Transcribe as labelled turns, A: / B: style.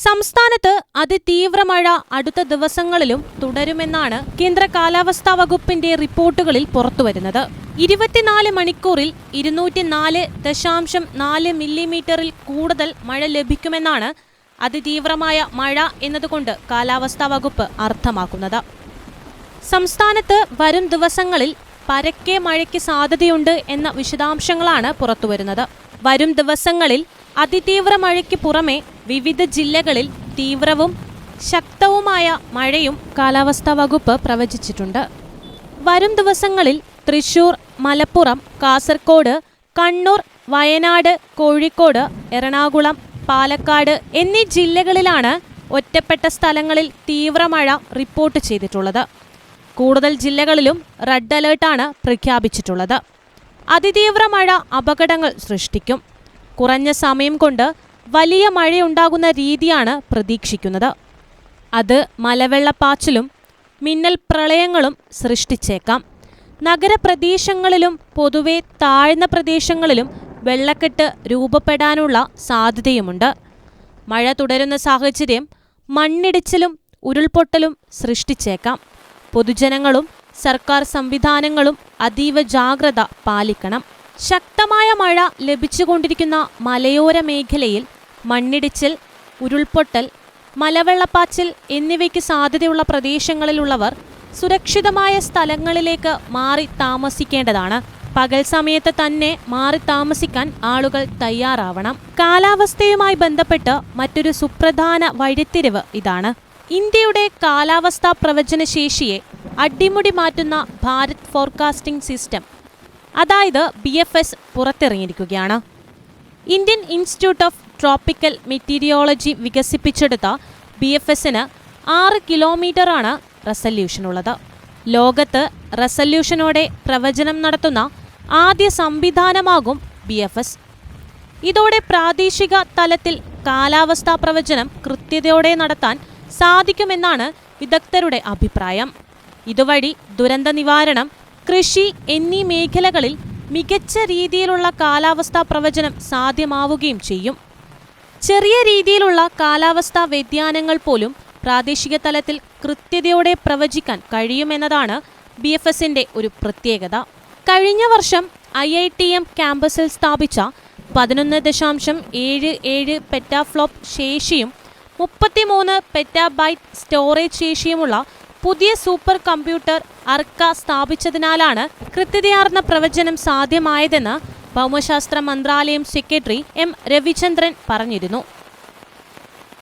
A: സംസ്ഥാനത്ത് അതിതീവ്ര മഴ അടുത്ത ദിവസങ്ങളിലും തുടരുമെന്നാണ് കേന്ദ്ര കാലാവസ്ഥാ വകുപ്പിന്റെ റിപ്പോർട്ടുകളിൽ പുറത്തുവരുന്നത്. 24 മണിക്കൂറിൽ 204.4 മില്ലിമീറ്ററിൽ കൂടുതൽ മഴ ലഭിക്കുമെന്നാണ് അതിതീവ്രമായ മഴ എന്നതുകൊണ്ട് കാലാവസ്ഥാ വകുപ്പ് അർത്ഥമാക്കുന്നത്. സംസ്ഥാനത്ത് വരും ദിവസങ്ങളിൽ പരക്കെ മഴയ്ക്ക് സാധ്യതയുണ്ട് എന്ന വിശദാംശങ്ങളാണ് പുറത്തുവരുന്നത്. വരും ദിവസങ്ങളിൽ അതിതീവ്ര മഴയ്ക്ക് പുറമെ വിവിധ ജില്ലകളിൽ തീവ്രവും ശക്തവുമായ മഴയും കാലാവസ്ഥാ വകുപ്പ് പ്രവചിച്ചിട്ടുണ്ട്. വരും ദിവസങ്ങളിൽ തൃശൂർ, മലപ്പുറം, കാസർഗോഡ്, കണ്ണൂർ, വയനാട്, കോഴിക്കോട്, എറണാകുളം, പാലക്കാട് എന്നീ ജില്ലകളിലാണ് ഒറ്റപ്പെട്ട സ്ഥലങ്ങളിൽ തീവ്രമഴ റിപ്പോർട്ട് ചെയ്തിട്ടുള്ളത്. കൂടുതൽ ജില്ലകളിലും റെഡ് അലേർട്ടാണ് പ്രഖ്യാപിച്ചിട്ടുള്ളത്. അതിതീവ്ര മഴ അപകടങ്ങൾ സൃഷ്ടിക്കും. കുറഞ്ഞ സമയം കൊണ്ട് വലിയ മഴയുണ്ടാകുന്ന രീതിയാണ് പ്രതീക്ഷിക്കുന്നത്. അത് മലവെള്ളപ്പാച്ചിലും മിന്നൽ പ്രളയങ്ങളും സൃഷ്ടിച്ചേക്കാം. നഗരപ്രദേശങ്ങളിലും പൊതുവെ താഴ്ന്ന പ്രദേശങ്ങളിലും വെള്ളക്കെട്ട് രൂപപ്പെടാനുള്ള സാധ്യതയുമുണ്ട്. മഴ തുടരുന്ന സാഹചര്യം മണ്ണിടിച്ചിലും ഉരുൾപൊട്ടലും സൃഷ്ടിച്ചേക്കാം. പൊതുജനങ്ങളും സർക്കാർ സംവിധാനങ്ങളും അതീവ ജാഗ്രത പാലിക്കണം. ശക്തമായ മഴ ലഭിച്ചുകൊണ്ടിരിക്കുന്ന മലയോര മേഖലയിൽ മണ്ണിടിച്ചിൽ, ഉരുൾപൊട്ടൽ, മലവെള്ളപ്പാച്ചിൽ എന്നിവയ്ക്ക് സാധ്യതയുള്ള പ്രദേശങ്ങളിലുള്ളവർ സുരക്ഷിതമായ സ്ഥലങ്ങളിലേക്ക് മാറി താമസിക്കേണ്ടതാണ്. പകൽ സമയത്ത് തന്നെ മാറി താമസിക്കാൻ ആളുകൾ തയ്യാറാവണം. കാലാവസ്ഥയുമായി ബന്ധപ്പെട്ട് മറ്റൊരു സുപ്രധാന വഴിത്തിരിവ് ഇതാണ്. ഇന്ത്യയുടെ കാലാവസ്ഥാ പ്രവചന ശേഷിയെ അടിമുടി മാറ്റുന്ന ഭാരത് ഫോർകാസ്റ്റിംഗ് സിസ്റ്റം, അതായത് BFS പുറത്തിറങ്ങിയിരിക്കുകയാണ്. Indian Institute of Tropical Meteorology വികസിപ്പിച്ചെടുത്ത BFSന് 6 കിലോമീറ്ററാണ് റെസല്യൂഷനുള്ളത്. ലോകത്ത് റെസല്യൂഷനോടെ പ്രവചനം നടത്തുന്ന ആദ്യ സംവിധാനമാകും BFS. ഇതോടെ പ്രാദേശിക തലത്തിൽ കാലാവസ്ഥാ പ്രവചനം കൃത്യതയോടെ നടത്താൻ സാധിക്കുമെന്നാണ് വിദഗ്ധരുടെ അഭിപ്രായം. ഇതുവഴി ദുരന്ത നിവാരണം, കൃഷി എന്നീ മേഖലകളിൽ മികച്ച രീതിയിലുള്ള കാലാവസ്ഥാ പ്രവചനം സാധ്യമാവുകയും ചെയ്യും. ചെറിയ രീതിയിലുള്ള കാലാവസ്ഥാ വ്യതിയാനങ്ങൾ പോലും പ്രാദേശിക തലത്തിൽ കൃത്യതയോടെ പ്രവചിക്കാൻ കഴിയുമെന്നതാണ് BFSന്റെ ഒരു പ്രത്യേകത. കഴിഞ്ഞ വർഷം IITM ക്യാമ്പസിൽ സ്ഥാപിച്ച 11.77 പെറ്റാഫ്ലോപ്പ് ശേഷിയും 33 പെറ്റാബൈറ്റ് സ്റ്റോറേജ് ശേഷിയുമുള്ള പുതിയ സൂപ്പർ കമ്പ്യൂട്ടർ അർക്ക സ്ഥാപിച്ചതിനാലാണ് കൃത്യതയാർന്ന പ്രവചനം സാധ്യമായതെന്ന് ഭൗമശാസ്ത്ര മന്ത്രാലയം സെക്രട്ടറി M. രവിചന്ദ്രൻ പറഞ്ഞിരുന്നു.